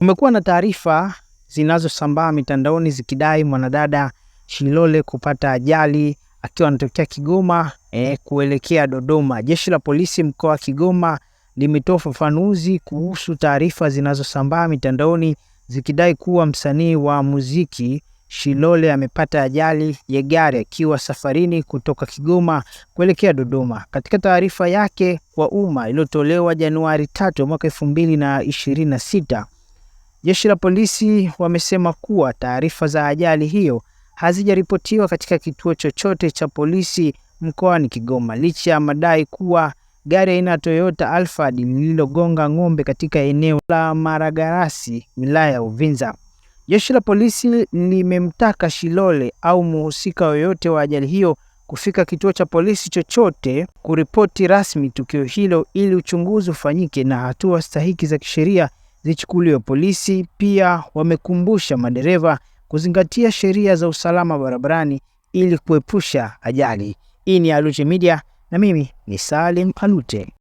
Kumekuwa na taarifa zinazosambaa mitandaoni zikidai mwanadada Shilole kupata ajali akiwa anatokea Kigoma kuelekea Dodoma. Jeshi la polisi mkoa wa Kigoma limetoa ufafanuzi kuhusu taarifa zinazosambaa mitandaoni zikidai kuwa msanii wa muziki Shilole amepata ajali ya gari akiwa safarini kutoka Kigoma kuelekea Dodoma. Katika taarifa yake kwa umma iliyotolewa Januari 3 mwaka 2026, jeshi la polisi wamesema kuwa taarifa za ajali hiyo hazijaripotiwa katika kituo chochote cha polisi mkoani Kigoma, licha ya madai kuwa gari aina ya Toyota Alphard lililogonga ng'ombe katika eneo la Maragarasi, wilaya ya Uvinza. Jeshi la polisi limemtaka Shilole au mhusika yoyote wa ajali hiyo kufika kituo cha polisi chochote kuripoti rasmi tukio hilo ili uchunguzi ufanyike na hatua stahiki za kisheria zichukuliwe. Polisi pia wamekumbusha madereva kuzingatia sheria za usalama barabarani ili kuepusha ajali. Hii ni Alute Media na mimi ni Salim Alute.